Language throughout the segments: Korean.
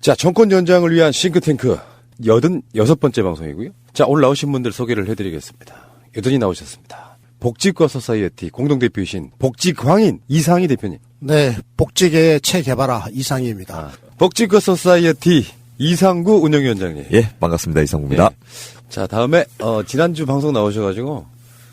자, 정권 연장을 위한 싱크탱크 86번째 방송이고요. 자, 오늘 나오신 분들 소개를 해드리겠습니다. 여전히 나오셨습니다. 복지과 소사이어티 공동대표이신 복지광인 이상희 대표님. 네, 복지계의 최개발아 이상희입니다. 복지과 소사이어티 이상구 운영위원장님. 예, 반갑습니다. 이상구입니다. 예. 자, 다음에 지난주 방송 나오셔가지고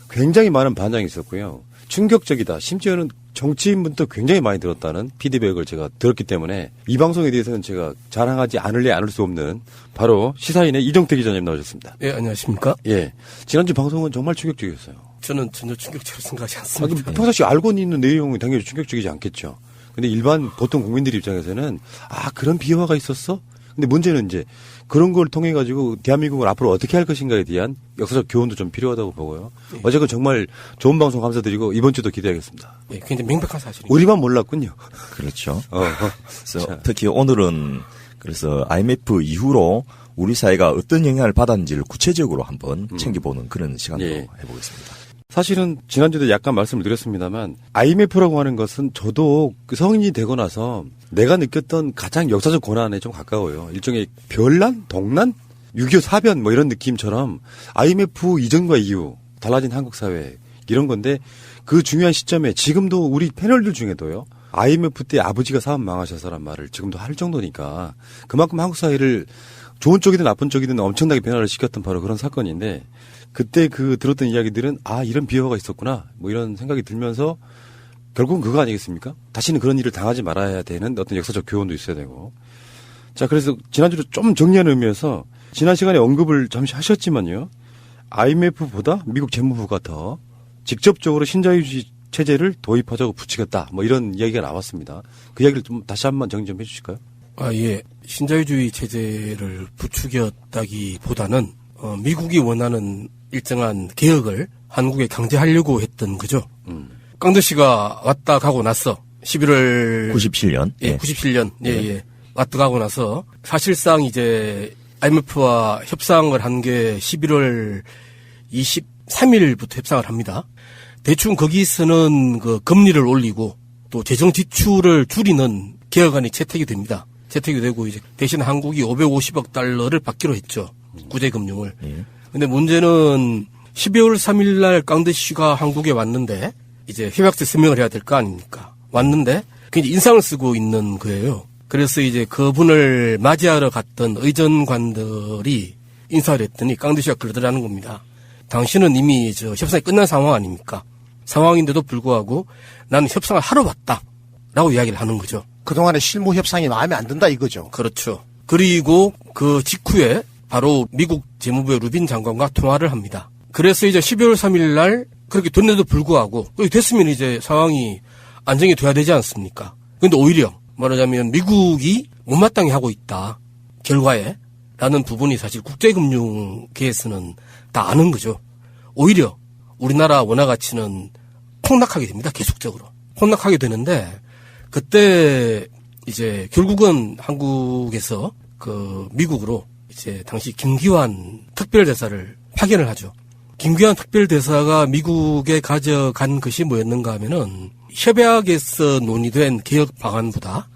굉장히 많은 반향이 있었고요. 충격적이다. 심지어는 정치인분도 굉장히 많이 들었다는 피드백을 제가 들었기 때문에 이 방송에 대해서는 제가 자랑하지 않을 수 없는 바로 시사인의 이정택 기자님 나오셨습니다. 예, 안녕하십니까? 예. 지난주 방송은 정말 충격적이었어요. 저는 전혀 충격적으로 생각하지 않습니다. 평상시 알고 있는 내용이 당연히 충격적이지 않겠죠. 근데 일반 보통 국민들 입장에서는 그런 비화가 있었어? 근데 문제는 이제 그런 걸 통해 가지고 대한민국을 앞으로 어떻게 할 것인가에 대한 역사적 교훈도 좀 필요하다고 보고요. 예. 어제건 정말 좋은 방송 감사드리고 이번 주도 기대하겠습니다. 예, 굉장히 명백한 사실입니다. 우리만 몰랐군요. 그렇죠. 그래서 특히 오늘은 그래서 IMF 이후로 우리 사회가 어떤 영향을 받았는지를 구체적으로 한번 챙겨보는 그런 시간으로 해보겠습니다. 사실은 지난주에도 약간 말씀을 드렸습니다만 IMF라고 하는 것은 저도 성인이 되고 나서 내가 느꼈던 가장 역사적 고난에 좀 가까워요. 일종의 별난, 동난, 6.25 사변 뭐 이런 느낌처럼 IMF 이전과 이후 달라진 한국 사회 이런 건데 그 중요한 시점에 지금도 우리 패널들 중에도요. IMF 때 아버지가 사업 망하셔서란 말을 지금도 할 정도니까 그만큼 한국 사회를 좋은 쪽이든 나쁜 쪽이든 엄청나게 변화를 시켰던 바로 그런 사건인데 그때 들었던 이야기들은 이런 비화가 있었구나 뭐 이런 생각이 들면서 결국은 그거 아니겠습니까? 다시는 그런 일을 당하지 말아야 되는 어떤 역사적 교훈도 있어야 되고. 자, 그래서 지난주로 좀 정리하는 의미에서 지난 시간에 언급을 잠시 하셨지만요. IMF보다 미국 재무부가 더 직접적으로 신자유주의 체제를 도입하자고 부추겼다. 뭐 이런 이야기가 나왔습니다. 그 이야기를 좀 다시 한번 정리 좀 해 주실까요? 예. 신자유주의 체제를 부추겼다기보다는 미국이 원하는 일정한 개혁을 한국에 강제하려고 했던 거죠. 깡드 씨가 왔다 가고 나서 11월 97년. 예, 97년. 예. 왔다 가고 나서 사실상 이제 IMF와 협상을 한 게 11월 23일부터 협상을 합니다. 대충 거기서는 그 금리를 올리고 또 재정 지출을 줄이는 개혁안이 채택이 됩니다. 채택이 되고 이제 대신 한국이 550억 달러를 받기로 했죠. 구제금융을. 근데 문제는 12월 3일 날 깡드 씨가 한국에 왔는데 이제 협약서 서명을 해야 될 거 아닙니까? 왔는데 굉장히 인상을 쓰고 있는 거예요. 그래서 이제 그분을 맞이하러 갔던 의전관들이 인사를 했더니 깡드 씨가 그러더라는 겁니다. 당신은 이미 협상이 끝난 상황 아닙니까? 상황인데도 불구하고 나는 협상을 하러 왔다. 라고 이야기를 하는 거죠. 그동안의 실무 협상이 마음에 안 든다 이거죠. 그렇죠. 그리고 그 직후에 바로 미국 재무부의 루빈 장관과 통화를 합니다. 그래서 이제 12월 3일 날 그렇게 됐는데도 불구하고 그렇게 됐으면 이제 상황이 안정이 돼야 되지 않습니까? 그런데 오히려 말하자면 미국이 못마땅히 하고 있다. 결과에 라는 부분이 사실 국제금융계에서는 다 아는 거죠. 오히려 우리나라 원화 가치는 폭락하게 됩니다. 계속적으로. 폭락하게 되는데 그때 이제 결국은 한국에서 그 미국으로 이제 당시 김기환 특별대사를 파견을 하죠. 김기환 특별대사가 미국에 가져간 것이 뭐였는가 하면은 협약에서 논의된 개혁 방안보다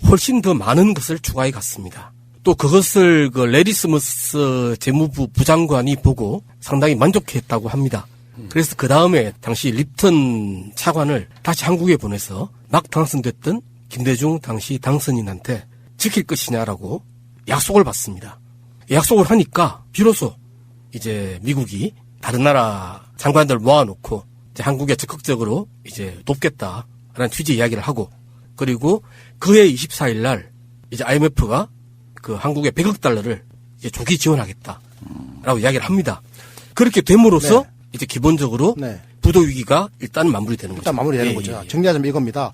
훨씬 더 많은 것을 추가해 갔습니다. 또 그것을 그 레리 스머스 재무부 부장관이 보고 상당히 만족했다고 합니다. 그래서 그 다음에 당시 립턴 차관을 다시 한국에 보내서 막 당선됐던 김대중 당시 당선인한테 지킬 것이냐라고 약속을 받습니다. 약속을 하니까 비로소 이제 미국이 다른 나라 장관들 모아놓고 이제 한국에 적극적으로 이제 돕겠다라는 취지 이야기를 하고 그리고 그해 24일 날 이제 IMF가 그 한국에 100억 달러를 이제 조기 지원하겠다라고 이야기를 합니다. 그렇게 됨으로써 이제 기본적으로 부도 위기가 일단 마무리되는 거죠. 일단 마무리되는 거죠. 정리하자면 이겁니다.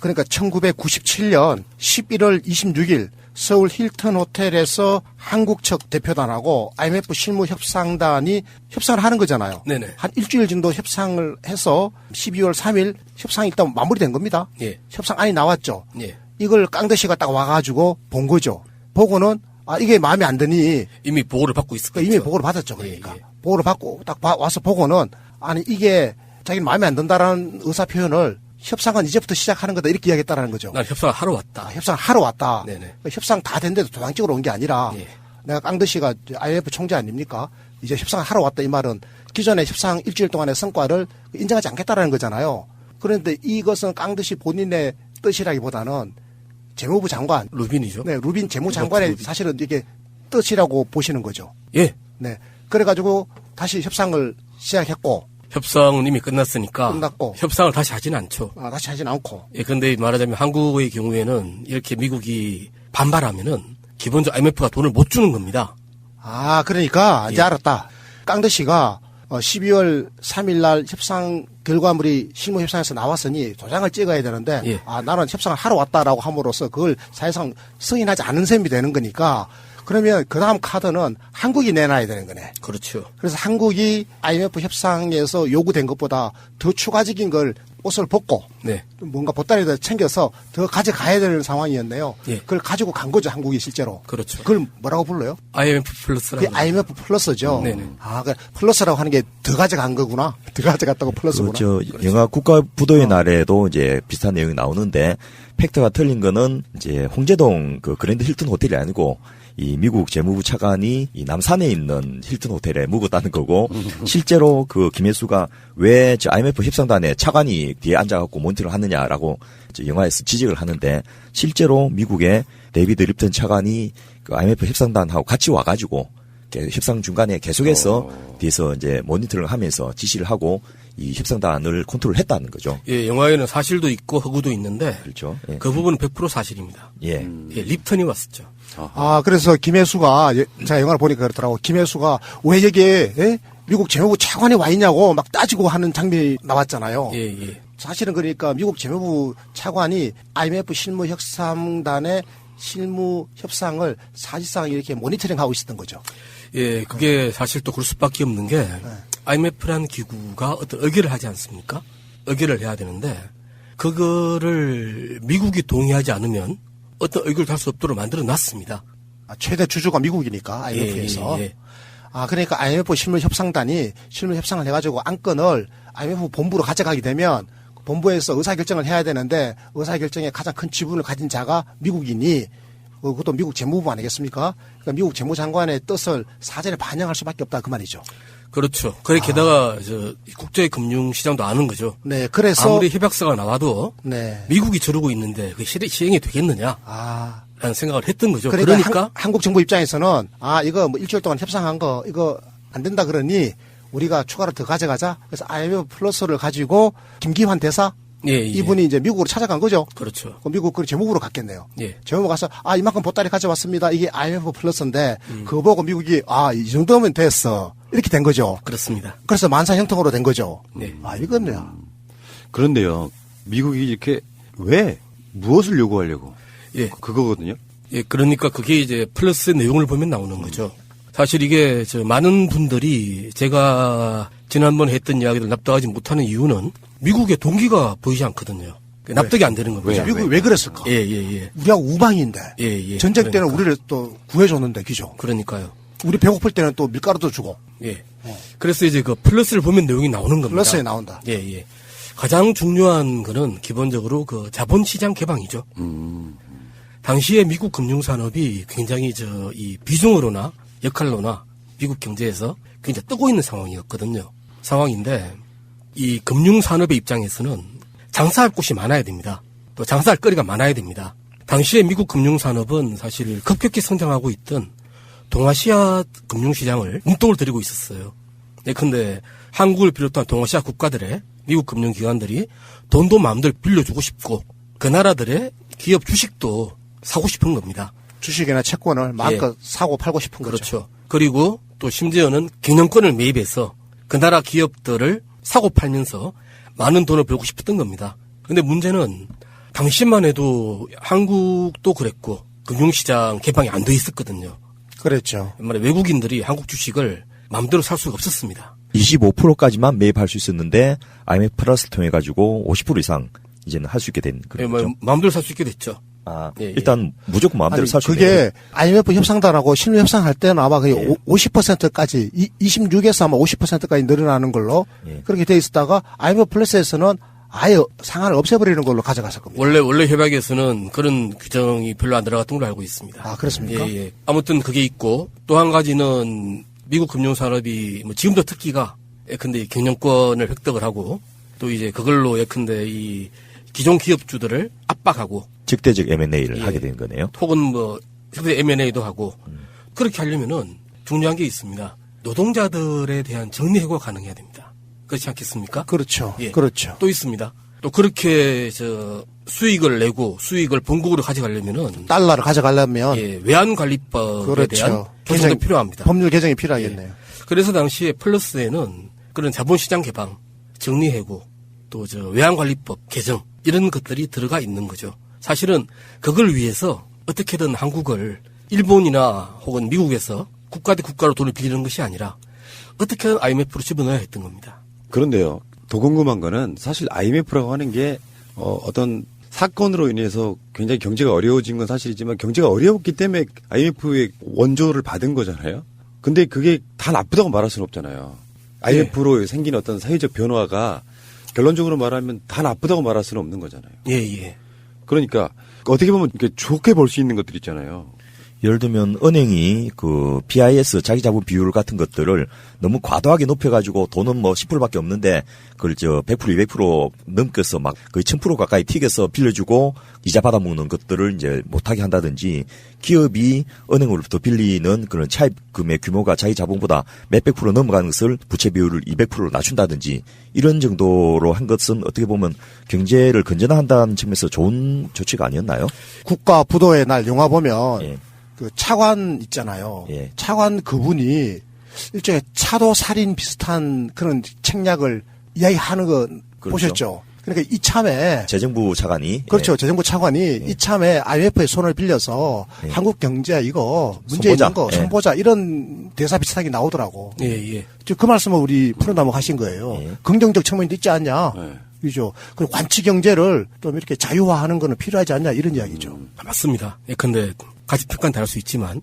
그러니까 1997년 11월 26일 서울 힐튼 호텔에서 한국 측 대표단하고 IMF 실무협상단이 협상을 하는 거잖아요. 네네. 한 일주일 정도 협상을 해서 12월 3일 협상이 일단 마무리된 겁니다. 예. 협상안이 나왔죠. 예. 이걸 깡드 씨가 딱 와가지고 본 거죠. 보고는 이게 마음에 안 드니 이미 보고를 받고 있을 거죠. 이미 보고를 받았죠. 그러니까. 예. 보고를 받고 딱 와서 보고는 이게 자기는 마음에 안 든다라는 의사 표현을 협상은 이제부터 시작하는 거다 이렇게 이야기했다라는 거죠. 난 협상을 하러 왔다. 협상을 하러 왔다. 네네. 협상 다 된데도 도당적으로 온 게 아니라 예. 내가 깡드 씨가 IMF 총재 아닙니까? 이제 협상을 하러 왔다 이 말은 기존의 협상 일주일 동안의 성과를 인정하지 않겠다라는 거잖아요. 그런데 이것은 깡드 씨 본인의 뜻이라기보다는 재무부 장관, 루빈이죠. 네, 루빈 재무장관의 루빈. 사실은 이게 뜻이라고 보시는 거죠. 예. 네. 그래가지고 다시 협상을 시작했고, 협상은 이미 끝났으니까. 끝났고. 협상을 다시 하진 않죠. 다시 하진 않고. 예, 근데 말하자면 한국의 경우에는 이렇게 미국이 반발하면은 기본적으로 IMF가 돈을 못 주는 겁니다. 그러니까 이제 예. 알았다. 깡드 씨가 12월 3일 날 협상 결과물이 실무 협상에서 나왔으니 도장을 찍어야 되는데 예. 나는 협상을 하러 왔다라고 함으로써 그걸 사실상 승인하지 않은 셈이 되는 거니까 그러면 그 다음 카드는 한국이 내놔야 되는 거네. 그렇죠. 그래서 한국이 IMF 협상에서 요구된 것보다 더 추가적인 걸 옷을 벗고 네. 뭔가 보따리를 챙겨서 더 가져가야 되는 상황이었네요. 예. 그걸 가지고 간 거죠, 한국이 실제로. 그렇죠. 그걸 뭐라고 불러요? IMF 플러스라고. 그게 IMF 플러스죠. 네네. 그 플러스라고 하는 게 더 가져간 거구나. 더 가져갔다고 플러스구나. 영화 국가부도의 날에도 이제 비슷한 내용이 나오는데 팩트가 틀린 거는 이제 홍제동 그 그랜드 힐튼 호텔이 아니고 이 미국 재무부 차관이 이 남산에 있는 힐튼 호텔에 묵었다는 거고 실제로 그 김혜수가 왜 저 IMF 협상단에 차관이 뒤에 앉아갖고 모니터를 하느냐라고 영화에서 지적을 하는데 실제로 미국의 데이비드 립턴 차관이 그 IMF 협상단하고 같이 와가지고 협상 중간에 계속해서 뒤에서 이제 모니터를 하면서 지시를 하고 이 협상단을 컨트롤했다는 거죠. 예, 영화에는 사실도 있고 허구도 있는데 그렇죠. 예. 그 부분은 100% 사실입니다. 예. 예, 립턴이 왔었죠. 그래서 김혜수가 제가 영화를 보니까 그렇더라고. 김혜수가 왜 여기에 미국 재무부 차관이 와 있냐고 막 따지고 하는 장면이 나왔잖아요. 예, 예. 사실은 그러니까 미국 재무부 차관이 IMF 실무 협상단의 실무 협상을 사실상 이렇게 모니터링하고 있었던 거죠. 예, 그게 사실 또 그럴 수밖에 없는 게 IMF라는 기구가 어떤 의결을 하지 않습니까? 의결을 해야 되는데 그거를 미국이 동의하지 않으면 어떤 의결도 할 수 없도록 만들어 놨습니다. 최대 주주가 미국이니까 IMF에서. 예, 예. 그러니까 IMF 실무 협상단이 실무 협상을 해가지고 안건을 IMF 본부로 가져가게 되면 본부에서 의사결정을 해야 되는데 의사결정에 가장 큰 지분을 가진 자가 미국이니 그것도 미국 재무부 아니겠습니까? 그러니까 미국 재무장관의 뜻을 사전에 반영할 수밖에 없다 그 말이죠. 그렇죠. 그래 게다가 국제 금융 시장도 아는 거죠. 네, 그래서 아무리 협약서가 나와도 네. 미국이 저러고 있는데 그게 시행이 되겠느냐? 라는 생각을 했던 거죠. 그러니까 한국 정부 입장에서는 이거 뭐 일주일 동안 협상한 거 이거 안 된다 그러니 우리가 추가로 더 가져가자. 그래서 IMF 플러스를 가지고 김기환 대사 예. 이분이 이제 미국으로 찾아간 거죠. 그렇죠. 미국 그 재무부로 갔겠네요. 예. 재무부 가서 이만큼 보따리 가져왔습니다. 이게 IMF 플러스인데 그거 보고 미국이 이 정도면 됐어. 이렇게 된 거죠. 그렇습니다. 그래서 만사 형통으로 된 거죠. 네. 이건데요. 그런데요. 미국이 이렇게 왜 무엇을 요구하려고? 예. 그거거든요. 예, 그러니까 그게 이제 플러스 내용을 보면 나오는 거죠. 사실 이게 많은 분들이 제가 지난번에 했던 이야기를 납득하지 못하는 이유는 미국의 동기가 보이지 않거든요. 납득이 안 되는 겁니다. 미국이 왜 그랬을까? 예. 우리하고 우방인데. 예. 전쟁 때는 우리를 또 구해줬는데, 그죠? 그러니까요. 우리 배고플 때는 또 밀가루도 주고. 예. 그래서 이제 그 플러스를 보면 내용이 나오는 겁니다. 플러스에 나온다. 예. 가장 중요한 거는 기본적으로 그 자본시장 개방이죠. 당시에 미국 금융산업이 굉장히 이 비중으로나 역할로나 미국 경제에서 굉장히 뜨고 있는 상황인데 이 금융산업의 입장에서는 장사할 곳이 많아야 됩니다. 또 장사할 거리가 많아야 됩니다. 당시에 미국 금융산업은 사실 급격히 성장하고 있던 동아시아 금융시장을 눈독을 들이고 있었어요. 예컨대 한국을 비롯한 동아시아 국가들의 미국 금융기관들이 돈도 마음대로 빌려주고 싶고 그 나라들의 기업 주식도 사고 싶은 겁니다. 주식이나 채권을 마음껏 사고 팔고 싶은 거죠. 그렇죠. 그리고 또 심지어는 경영권을 매입해서 그 나라 기업들을 사고 팔면서 많은 돈을 벌고 싶었던 겁니다. 근데 문제는 당시만 해도 한국도 그랬고 금융시장 개방이 안 돼 있었거든요. 그랬죠. 외국인들이 한국 주식을 마음대로 살 수가 없었습니다. 25%까지만 매입할 수 있었는데 IMF 플러스를 통해 가지고 50% 이상 이제는 할 수 있게 된 그런 거죠. 마음대로 살 수 있게 됐죠. 일단 무조건 마음대로 살 수 있게. 그게 IMF 협상단하고 실무 협상할 때는 아마 거의 50%까지 26에서 아마 50%까지 늘어나는 걸로 그렇게 돼 있었다가 IMF 플러스에서는 아예 상한을 없애버리는 걸로 가져갔을 겁니다. 원래 협약에서는 그런 규정이 별로 안 들어갔던 걸로 알고 있습니다. 아, 그렇습니까? 예. 아무튼 그게 있고 또 한 가지는 미국 금융산업이 뭐 지금도 특기가 예컨대 경영권을 획득을 하고 또 이제 그걸로 예컨대 이 기존 기업주들을 압박하고 적대적 M&A를 예. 하게 된 거네요. 혹은 뭐 적대 M&A도 하고 그렇게 하려면은 중요한 게 있습니다. 노동자들에 대한 정리해고가 가능해야 됩니다. 그렇지 않겠습니까? 그렇죠. 예. 그렇죠. 또 있습니다. 또 그렇게 수익을 내고 수익을 본국으로 가져가려면은 달러를 가져가려면 예, 외환관리법에 그렇죠. 대한 조정도 필요합니다. 법률 개정이 필요하겠네요. 그래서 당시에 플러스에는 그런 자본시장 개방, 정리해고, 또 외환관리법 개정 이런 것들이 들어가 있는 거죠. 사실은 그걸 위해서 어떻게든 한국을 일본이나 혹은 미국에서 국가 대 국가로 돈을 빌리는 것이 아니라 어떻게든 IMF로 집어넣어야 했던 겁니다. 그런데요. 더 궁금한 거는 사실 IMF라고 하는 게 어떤 사건으로 인해서 굉장히 경제가 어려워진 건 사실이지만 경제가 어려웠기 때문에 IMF의 원조를 받은 거잖아요. 근데 그게 다 나쁘다고 말할 수는 없잖아요. IMF로 생긴 어떤 사회적 변화가 결론적으로 말하면 다 나쁘다고 말할 수는 없는 거잖아요. 예. 그러니까 어떻게 보면 이렇게 좋게 볼 수 있는 것들 있잖아요. 예를 들면 은행이 그 BIS 자기 자본 비율 같은 것들을 너무 과도하게 높여가지고 돈은 뭐 10%밖에 없는데 그걸 100% 200% 넘겨서 막 거의 1000% 가까이 튀겨서 빌려주고 이자 받아먹는 것들을 이제 못하게 한다든지 기업이 은행으로부터 빌리는 그런 차입 금액 규모가 자기 자본보다 몇백 프로 넘어가는 것을 부채 비율을 200%로 낮춘다든지 이런 정도로 한 것은 어떻게 보면 경제를 건전화한다는 측면에서 좋은 조치가 아니었나요? 국가 부도의 날 영화 보면 예. 그 차관 있잖아요. 예. 차관 그분이 일종의 차도 살인 비슷한 그런 책략을 이야기하는 거 그렇죠. 보셨죠? 그러니까 이참에 재정부 차관이 그렇죠. 재정부 차관이 이참에 IMF의 손을 빌려서 한국 경제 이거 문제 손보자. 있는 거 손보자 이런 대사 비슷하게 나오더라고. 예. 그 말씀을 우리 푸른나무 하신 거예요. 긍정적 측면도 있지 않냐. 네. 그죠. 그리고 관치 경제를 좀 이렇게 자유화하는 거는 필요하지 않냐 이런 이야기죠. 맞습니다. 예컨대 같이 평가는 다를 수 있지만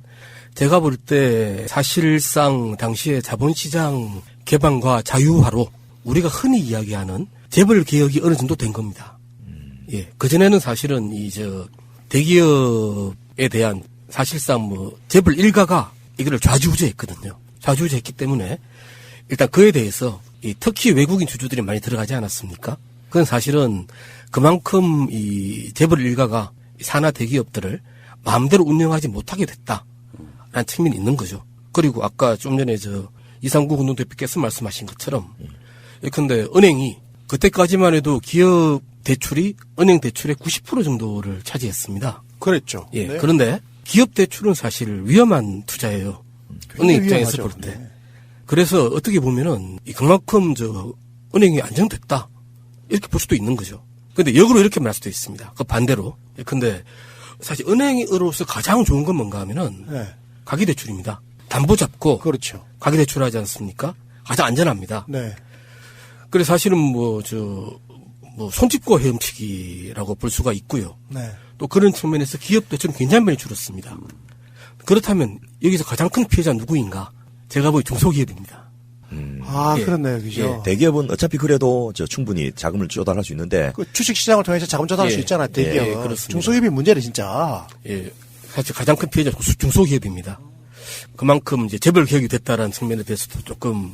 제가 볼 때 사실상 당시에 자본시장 개방과 자유화로 우리가 흔히 이야기하는 재벌 개혁이 어느 정도 된 겁니다. 예. 그전에는 사실은 대기업에 대한 사실상 재벌 일가가 이거를 좌지우지했거든요. 좌지우지했기 때문에 일단 그에 대해서 특히 외국인 주주들이 많이 들어가지 않았습니까? 그건 사실은 그만큼 재벌 일가가 산하 대기업들을 마음대로 운영하지 못하게 됐다라는 측면이 있는 거죠. 그리고 아까 좀 전에 이상구 공동대표께서 말씀하신 것처럼 예컨대 은행이 그때까지만 해도 기업 대출이 은행 대출의 90% 정도를 차지했습니다. 그랬죠. 예. 네. 그런데 기업 대출은 사실 위험한 투자예요. 은행 입장에서 위험하죠. 볼 때. 네. 그래서 어떻게 보면은 그만큼 은행이 안정됐다 이렇게 볼 수도 있는 거죠. 근데 역으로 이렇게 말할 수도 있습니다. 그 반대로. 근데 사실 은행으로서 가장 좋은 건 뭔가 하면은 네. 가계대출입니다. 담보 잡고 그렇죠. 가계대출하지 않습니까? 가장 안전합니다. 네. 그래서 사실은 손짓고 헤엄치기라고 볼 수가 있고요. 네. 또 그런 측면에서 기업 대출은 굉장히 많이 줄었습니다. 그렇다면 여기서 가장 큰 피해자 누구인가? 제가 보기 중소기업입니다. 아, 예. 그렇네요. 그죠. 대기업은 어차피 그래도 충분히 자금을 조달할 수 있는데 그 주식시장을 통해서 자금 조달할 예. 수 있잖아요. 대기업은. 예, 그렇습니다. 중소기업이 문제는 진짜. 예, 사실 가장 큰 피해자 중소기업입니다. 그만큼 재벌 개혁이 됐다라는 측면에 대해서도 조금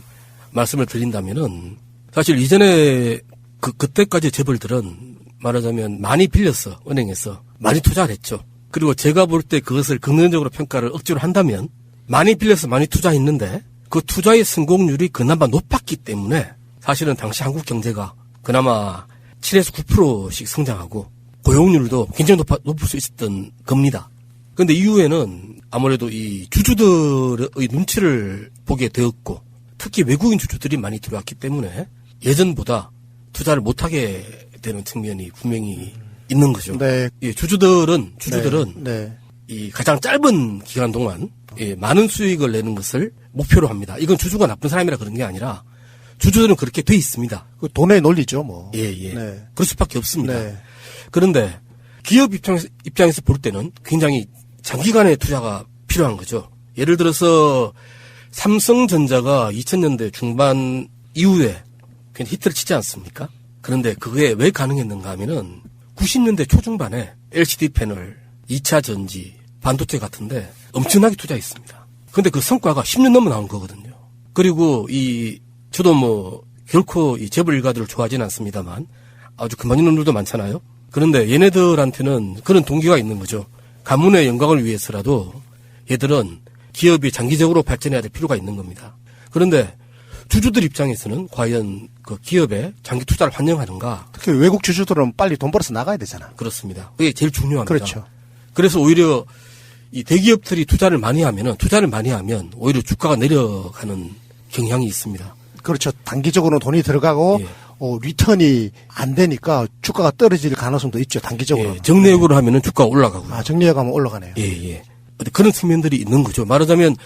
말씀을 드린다면은 사실 이전에 그때까지 재벌들은 말하자면 많이 빌렸어 은행에서 많이 투자를 했죠. 그리고 제가 볼 때 그것을 긍정적으로 평가를 억지로 한다면 많이 빌려서 많이 투자했는데 그 투자의 성공률이 그나마 높았기 때문에 사실은 당시 한국 경제가 그나마 7에서 9%씩 성장하고 고용률도 굉장히 높을 수 있었던 겁니다. 그런데 이후에는 아무래도 이 주주들의 눈치를 보게 되었고 특히 외국인 주주들이 많이 들어왔기 때문에 예전보다 투자를 못하게 되는 측면이 분명히 있는 거죠. 네. 예, 주주들은 네. 이 가장 짧은 기간 동안 많은 수익을 내는 것을 목표로 합니다. 이건 주주가 나쁜 사람이라 그런 게 아니라 주주들은 그렇게 돼 있습니다. 그 돈의 논리죠, 뭐. 예. 네. 그럴 수밖에 없습니다. 네. 그런데 기업 입장에서 볼 때는 굉장히 장기간의 투자가 필요한 거죠. 예를 들어서 삼성전자가 2000년대 중반 이후에 그냥 히트를 치지 않습니까? 그런데 그게 왜 가능했는가 하면은 90년대 초중반에 LCD 패널, 2차 전지, 반도체 같은데 엄청나게 투자했습니다. 근데 그 성과가 10년 넘어 나온 거거든요. 그리고 저도 결코 이 재벌 일가들을 좋아하지는 않습니다만 아주 그만 있는 놈들도 많잖아요. 그런데 얘네들한테는 그런 동기가 있는 거죠. 가문의 영광을 위해서라도 얘들은 기업이 장기적으로 발전해야 될 필요가 있는 겁니다. 그런데 주주들 입장에서는 과연 그 기업에 장기 투자를 환영하는가? 특히 외국 주주들은 빨리 돈 벌어서 나가야 되잖아. 그렇습니다. 그게 제일 중요합니다. 그렇죠. 그래서 오히려 이 대기업들이 투자를 많이 하면 오히려 주가가 내려가는 경향이 있습니다. 그렇죠. 단기적으로 돈이 들어가고 예. 리턴이 안 되니까 주가가 떨어질 가능성도 있죠. 단기적으로. 예, 정례역으로 하면은 주가가 올라가고요. 정리해가 하면 올라가네요. 예. 그런 측면들이 있는 거죠. 말하자면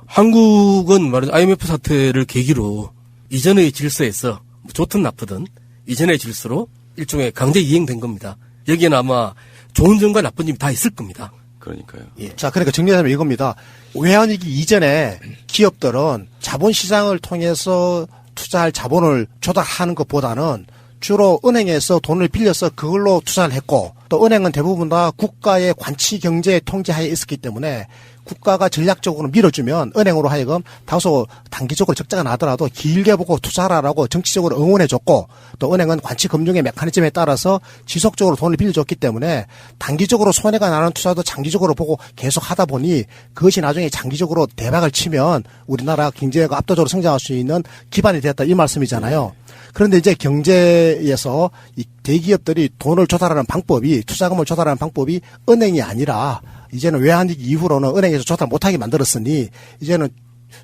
한국은 IMF 사태를 계기로 이전의 질서에서 좋든 나쁘든 이전의 질서로 일종의 강제 이행된 겁니다. 여기에는 아마 좋은 점과 나쁜 점이 다 있을 겁니다. 그러니까요. 예. 자, 그러니까 정리하자면 이겁니다. 외환위기 이전에 기업들은 자본시장을 통해서 투자할 자본을 조달하는 것보다는 주로 은행에서 돈을 빌려서 그걸로 투자를 했고 또 은행은 대부분 다 국가의 관치 경제 통제하에 있었기 때문에 국가가 전략적으로 밀어주면 은행으로 하여금 다소 단기적으로 적자가 나더라도 길게 보고 투자하라고 정치적으로 응원해줬고 또 은행은 관치 금융의 메커니즘에 따라서 지속적으로 돈을 빌려줬기 때문에 단기적으로 손해가 나는 투자도 장기적으로 보고 계속 하다 보니 그것이 나중에 장기적으로 대박을 치면 우리나라 경제가 압도적으로 성장할 수 있는 기반이 되었다 이 말씀이잖아요. 그런데 이제 경제에서 이 대기업들이 돈을 조달하는 방법이 투자금을 조달하는 방법이 은행이 아니라 이제는 외환위기 이후로는 은행에서 조달 못하게 만들었으니 이제는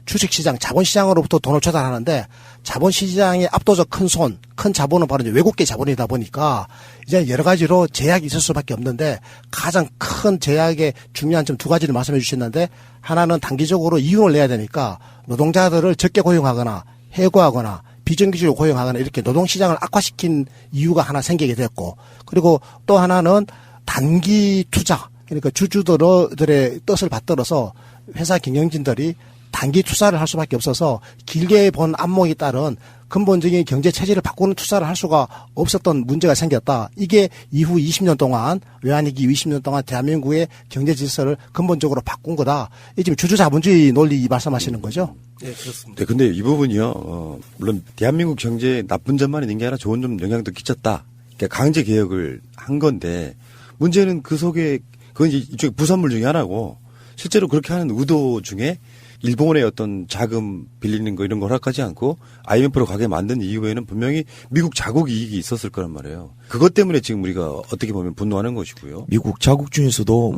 주식시장, 자본시장으로부터 돈을 조달하는데 자본시장의 압도적 큰 자본은 바로 이제 외국계 자본이다 보니까 이제 여러 가지로 제약이 있을 수밖에 없는데 가장 큰 제약의 중요한 점 두 가지를 말씀해 주셨는데 하나는 단기적으로 이윤을 내야 되니까 노동자들을 적게 고용하거나 해고하거나 비정규직으로 고용하거나 이렇게 노동시장을 악화시킨 이유가 하나 생기게 됐고 그리고 또 하나는 단기 투자 그러니까 주주들의 뜻을 받들어서 회사 경영진들이 단기 투자를 할 수밖에 없어서 길게 본 안목에 따른 근본적인 경제 체질을 바꾸는 투자를 할 수가 없었던 문제가 생겼다. 이게 이후 20년 동안 외환위기 20년 동안 대한민국의 경제 질서를 근본적으로 바꾼 거다. 이 지금 주주자본주의 논리 말씀하시는 거죠? 네, 그렇습니다. 네, 근데 이 부분이요. 물론 대한민국 경제에 나쁜 점만 있는 게 아니라 좋은 점 영향도 끼쳤다. 그러니까 강제 개혁을 한 건데 문제는 그 속에 그건 이제 이쪽에 부산물 중에 하나고 실제로 그렇게 하는 의도 중에 일본의 어떤 자금 빌리는 거 이런 거 허락하지 않고 IMF로 가게 만든 이유에는 분명히 미국 자국 이익이 있었을 거란 말이에요. 그것 때문에 지금 우리가 어떻게 보면 분노하는 것이고요. 미국 자국 중에서도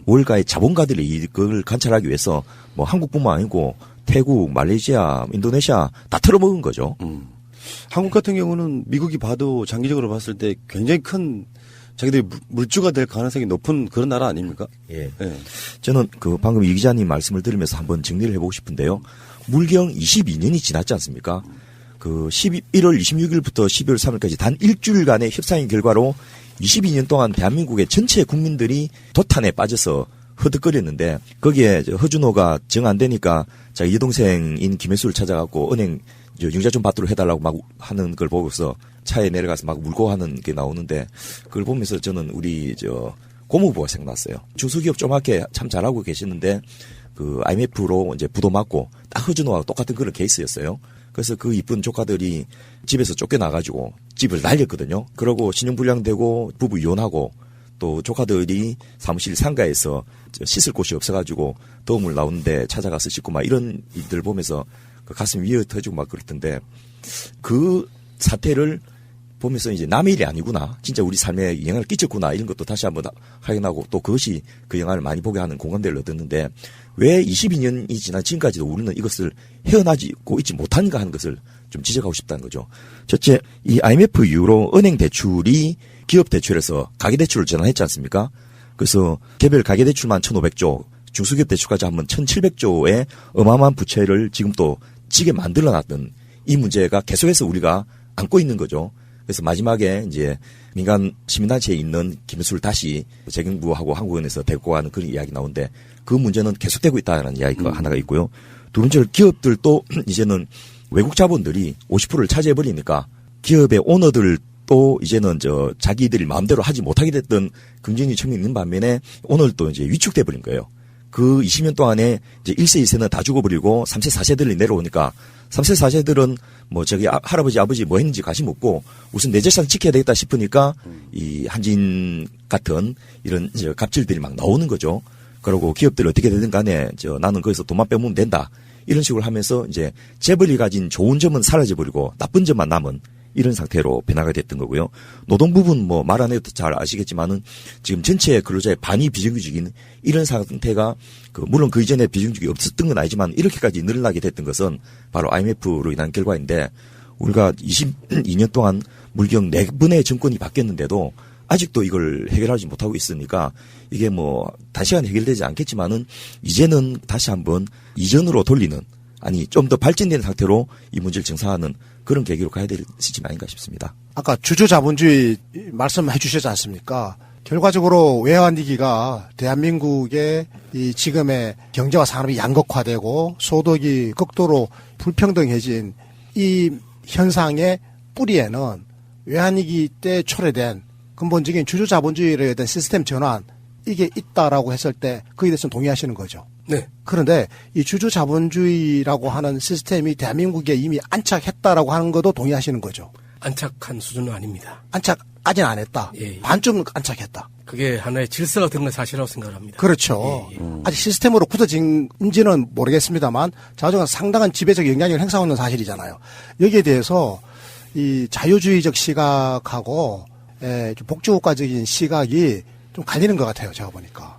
월가의 자본가들의 이익을 관찰하기 위해서 뭐 한국뿐만 아니고 태국, 말레이시아, 인도네시아 다 털어먹은 거죠. 한국 같은 경우는 미국이 봐도 장기적으로 봤을 때 굉장히 큰 자기들이 물주가 될 가능성이 높은 그런 나라 아닙니까? 예. 예. 저는 방금 이 기자님 말씀을 들으면서 한번 정리를 해보고 싶은데요. 물경 22년이 지났지 않습니까? 1월 26일부터 12월 3일까지 단 일주일간의 협상의 결과로 22년 동안 대한민국의 전체 국민들이 도탄에 빠져서 허득거렸는데 거기에 허준호가 정 안 되니까 자기 여동생인 김혜수를 찾아갖고 은행 융자 좀 받도록 해달라고 막 하는 걸 보고서 차에 내려가서 막 울고 하는 게 나오는데 그걸 보면서 저는 우리 고모부가 생각났어요. 중소기업 조그맣게 참 잘하고 계시는데 IMF로 이제 부도 맞고 딱 허준호와 똑같은 그런 케이스였어요. 그래서 그 이쁜 조카들이 집에서 쫓겨나가지고 집을 날렸거든요. 그러고 신용불량되고 부부 이혼하고 또 조카들이 사무실 상가에서 씻을 곳이 없어가지고 도움을 나오는데 찾아가서 씻고 막 이런 일들 보면서 가슴이 위어 터지고 막 그랬던데 그 사태를 보면서 이제 남의 일이 아니구나. 진짜 우리 삶에 영향을 끼쳤구나. 이런 것도 다시 한번 확인하고 또 그것이 그 영화를 많이 보게 하는 공감대를 얻었는데 왜 22년이 지난 지금까지도 우리는 이것을 헤어나지고 있지 못한가 하는 것을 좀 지적하고 싶다는 거죠. 첫째, 이 IMF 이후로 은행 대출이 기업 대출에서 가계대출을 전환했지 않습니까? 그래서 개별 가계대출만 1,500조, 중소기업 대출까지 하면 1,700조의 어마어마한 부채를 지금 또 지게 만들어놨던 이 문제가 계속해서 우리가 안고 있는 거죠. 그래서 마지막에 이제 민간 시민단체에 있는 김수를 다시 재경부하고 한국은행에서 데리고 가는 그런 이야기 나오는데 그 문제는 계속되고 있다는 이야기가 하나가 있고요. 두 번째로 기업들도 이제는 외국 자본들이 50%를 차지해버리니까 기업의 오너들도 이제는 자기들이 마음대로 하지 못하게 됐던 긍정적인 측면이 있는 반면에 오늘도 이제 위축돼 버린 거예요. 그 20년 동안에 이제 1세, 2세는 다 죽어버리고 3세, 4세들이 내려오니까 3세, 4세들은 뭐 할아버지, 아버지 뭐 했는지 관심 없고 우선 내 재산 지켜야 되겠다 싶으니까 이 한진 같은 이런 갑질들이 막 나오는 거죠. 그리고 기업들 어떻게 되든 간에 나는 거기서 돈만 빼면 된다. 이런 식으로 하면서 이제 재벌이 가진 좋은 점은 사라져버리고 나쁜 점만 남은 이런 상태로 변화가 됐던 거고요. 노동 부분 뭐 말 안 해도 잘 아시겠지만은 지금 전체 근로자의 반이 비정규직인 이런 상태가 물론 그 이전에 비정규직이 없었던 건 아니지만 이렇게까지 늘어나게 됐던 것은 바로 IMF로 인한 결과인데 우리가 22년 동안 물경 4번의 정권이 바뀌었는데도 아직도 이걸 해결하지 못하고 있으니까 이게 뭐 단시간에 해결되지 않겠지만은 이제는 다시 한번 이전으로 돌리는 아니 좀 더 발전된 상태로 이 문제를 정상화하는 그런 계기로 가야 될 시점이 아닌가 싶습니다. 아까 주주자본주의 말씀해 주셨지 않습니까? 결과적으로 외환위기가 대한민국의 이 지금의 경제와 산업이 양극화되고 소득이 극도로 불평등해진 이 현상의 뿌리에는 외환위기 때 초래된 근본적인 주주자본주의에 대한 시스템 전환 이게 있다라고 했을 때 거기에 대해서는 동의하시는 거죠. 네. 그런데 이 주주자본주의라고 하는 시스템이 대한민국에 이미 안착했다라고 하는 것도 동의하시는 거죠. 안착한 수준은 아닙니다. 안착 아직 안 했다. 예. 반쯤 안착했다. 그게 하나의 질서가 된 건 사실이라고 생각합니다. 그렇죠. 예. 아직 시스템으로 굳어진지는 모르겠습니다만 자정은 상당한 지배적 영향력을 행사하고 있는 사실이잖아요. 여기에 대해서 이 자유주의적 시각하고 좀 복지국가적인 시각이 좀 갈리는 것 같아요. 제가 보니까.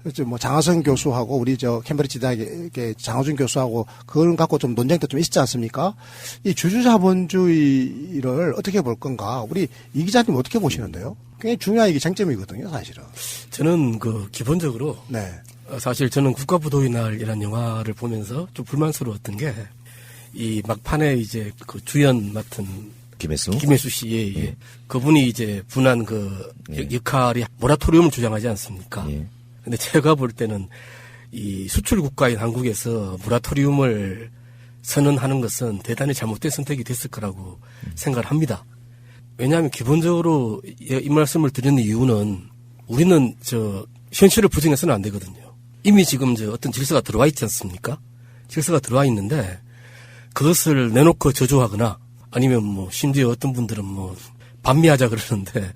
그렇죠. 뭐 장하성 교수하고 우리 캠브리지 대학의 장호준 교수하고 그걸 갖고 좀 논쟁도 좀 있지 않습니까? 이 주주자본주의를 어떻게 볼 건가? 우리 이 기자님 어떻게 보시는데요? 굉장히 중요한 이게 쟁점이거든요, 사실은. 저는 기본적으로 네. 사실 저는 국가부도의 날이라는 영화를 보면서 좀 불만스러웠던 게 이 막판에 이제 그 주연 맡은 김혜수 씨, 예. 그분이 이제 분한 역할이 모라토리움을 주장하지 않습니까? 예. 근데 제가 볼 때는 이 수출 국가인 한국에서 모라토리움을 선언하는 것은 대단히 잘못된 선택이 됐을 거라고 생각을 합니다. 왜냐하면 기본적으로 이 말씀을 드리는 이유는 우리는 현실을 부정해서는 안 되거든요. 이미 지금 어떤 질서가 들어와 있지 않습니까? 질서가 들어와 있는데 그것을 내놓고 저조하거나 아니면 뭐 심지어 어떤 분들은 뭐 반미하자 그러는데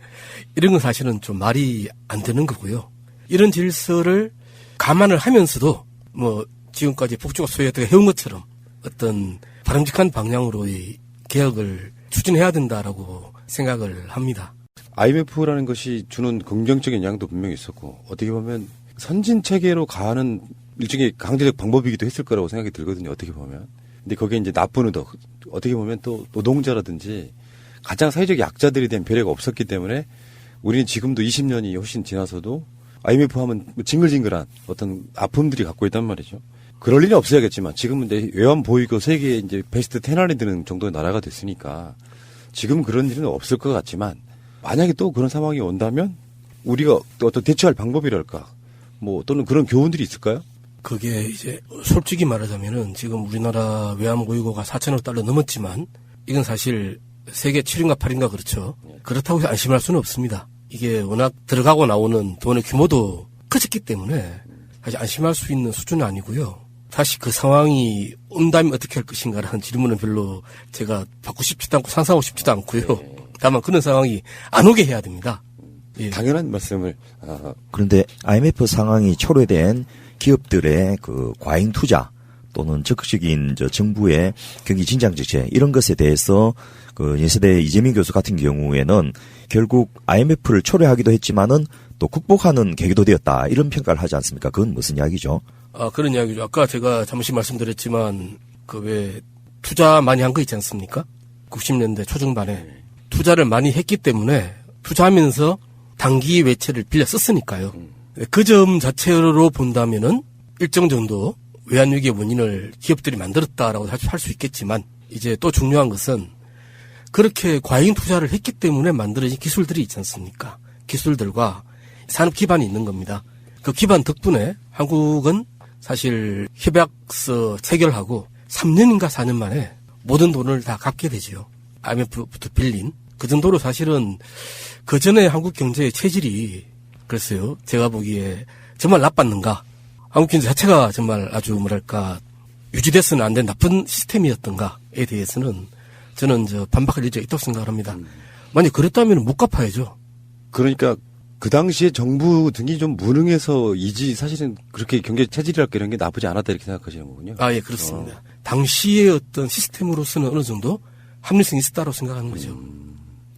이런 건 사실은 좀 말이 안 되는 거고요. 이런 질서를 감안을 하면서도 뭐 지금까지 복지가 소유했다가 해온 것처럼 어떤 바람직한 방향으로의 개혁을 추진해야 된다라고 생각을 합니다. IMF라는 것이 주는 긍정적인 영향도 분명히 있었고 어떻게 보면 선진 체계로 가는 일종의 강제적 방법이기도 했을 거라고 생각이 들거든요. 어떻게 보면. 근데 거기에 이제 나쁜 의도, 어떻게 보면 또 노동자라든지 가장 사회적 약자들에 대한 배려가 없었기 때문에 우리는 지금도 20년이 훨씬 지나서도 IMF 하면 징글징글한 어떤 아픔들이 갖고 있단 말이죠. 그럴 일은 없어야겠지만 지금은 이제 외환 보유고 세계에 이제 베스트 10 안에 드는 정도의 나라가 됐으니까 지금 그런 일은 없을 것 같지만 만약에 또 그런 상황이 온다면 우리가 또 어떤 대처할 방법이랄까 뭐 또는 그런 교훈들이 있을까요? 그게 이제 솔직히 말하자면은 지금 우리나라 외환 보유고가 4천억 달러 넘었지만 이건 사실 세계 7인가 8인가 그렇죠. 그렇다고 해서 안심할 수는 없습니다. 이게 워낙 들어가고 나오는 돈의 규모도 커졌기 때문에 사실 안심할 수 있는 수준은 아니고요. 다시 그 상황이 온다면 어떻게 할 것인가라는 질문은 별로 제가 받고 싶지도 않고 상상하고 싶지도 않고요. 다만 그런 상황이 안 오게 해야 됩니다. 예. 당연한 말씀을. 그런데 IMF 상황이 초래된 기업들의 과잉 투자 또는 적극적인 정부의 경기 진작 정책 이런 것에 대해서 연세대 이재민 교수 같은 경우에는 결국 IMF를 초래하기도 했지만은 또 극복하는 계기도 되었다 이런 평가를 하지 않습니까? 그건 무슨 이야기죠? 그런 이야기죠. 아까 제가 잠시 말씀드렸지만 왜 투자 많이 한 거 있지 않습니까? 90년대 초중반에 투자를 많이 했기 때문에 투자하면서 단기 외채를 빌려 썼으니까요. 그 점 자체로 본다면은 일정 정도 외환위기의 원인을 기업들이 만들었다라고 할 수 있겠지만 이제 또 중요한 것은 그렇게 과잉 투자를 했기 때문에 만들어진 기술들이 있지 않습니까? 기술들과 산업 기반이 있는 겁니다. 그 기반 덕분에 한국은 사실 협약서 체결하고 3년인가 4년 만에 모든 돈을 다 갚게 되지요. IMF부터 빌린 그 정도로 사실은 그 전에 한국 경제의 체질이 글쎄요. 제가 보기에 정말 나빴는가. 한국 경제 자체가 정말 아주 뭐랄까 유지돼서는 안 된 나쁜 시스템이었던가에 대해서는 저는 반박할 일이 있다고 생각을 합니다. 만약 그랬다면 못 갚아야죠. 그러니까 그 당시에 정부 등이 좀 무능해서 이지 사실은 그렇게 경제 체질이랄까 이런 게 나쁘지 않았다 이렇게 생각하시는 거군요. 아, 예, 그렇습니다. 당시의 어떤 시스템으로서는 어느 정도 합리성이 있었다고 생각하는 거죠.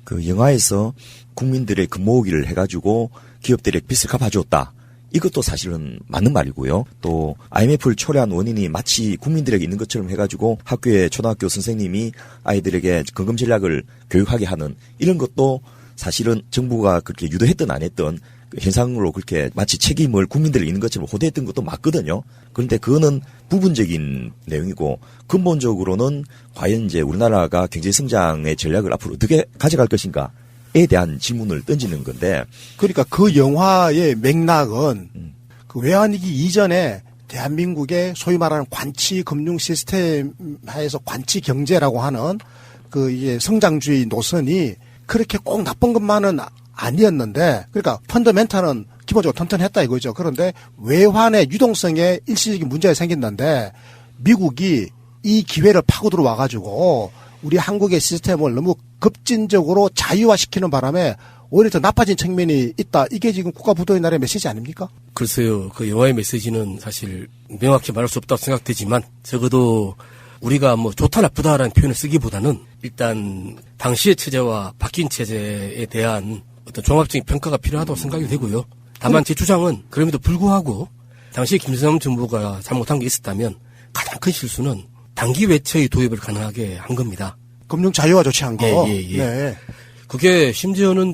그 영화에서 국민들의 금모으기를 해가지고 기업들의 빚을 갚아줬다. 이것도 사실은 맞는 말이고요. 또 IMF를 초래한 원인이 마치 국민들에게 있는 것처럼 해가지고 학교에 초등학교 선생님이 아이들에게 금금 전략을 교육하게 하는 이런 것도 사실은 정부가 그렇게 유도했든 안 했든 그 현상으로 그렇게 마치 책임을 국민들에게 있는 것처럼 호도했던 것도 맞거든요. 그런데 그거는 부분적인 내용이고 근본적으로는 과연 이제 우리나라가 경제 성장의 전략을 앞으로 어떻게 가져갈 것인가에 대한 질문을 던지는 건데 그러니까 그 영화의 맥락은 그 외환위기 이전에 대한민국의 소위 말하는 관치 금융 시스템 하에서 관치 경제라고 하는 그 이게 성장주의 노선이 그렇게 꼭 나쁜 것만은 아니었는데 그러니까 펀더멘탈은 기본적으로 튼튼했다 이거죠. 그런데 외환의 유동성에 일시적인 문제가 생겼는데 미국이 이 기회를 파고 들어와 가지고 우리 한국의 시스템을 너무 급진적으로 자유화시키는 바람에 오히려 더 나빠진 측면이 있다. 이게 지금 국가부도의 날의 메시지 아닙니까? 글쎄요. 그 영화의 메시지는 사실 명확히 말할 수 없다고 생각되지만 적어도 우리가 뭐 좋다 나쁘다라는 표현을 쓰기보다는 일단 당시의 체제와 바뀐 체제에 대한 어떤 종합적인 평가가 필요하다고 생각이 되고요. 다만 제 주장은 그럼에도 불구하고 당시 김대중 정부가 잘못한 게 있었다면 가장 큰 실수는 단기 외채의 도입을 가능하게 한 겁니다. 금융 자유화 조치한 거. 예. 네. 그게 심지어는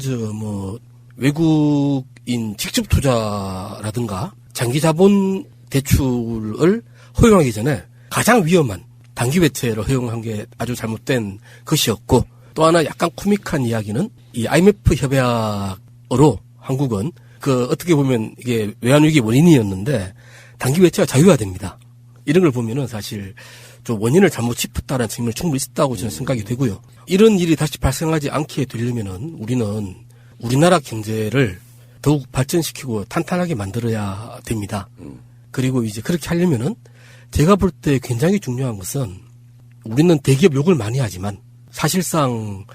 외국인 직접 투자라든가 장기 자본 대출을 허용하기 전에 가장 위험한 단기 외채를 허용한 게 아주 잘못된 것이었고 또 하나 약간 코믹한 이야기는 이 IMF 협약으로 한국은 그 어떻게 보면 이게 외환위기 원인이었는데 단기 외채가 자유화됩니다. 이런 걸 보면은 사실 좀 원인을 잘못 짚었다는 측면이 충분히 있었다고 저는 생각이 되고요. 이런 일이 다시 발생하지 않게 되려면은 우리는 우리나라 경제를 더욱 발전시키고 탄탄하게 만들어야 됩니다. 그리고 이제 그렇게 하려면은 제가 볼 때 굉장히 중요한 것은 우리는 대기업 욕을 많이 하지만 사실상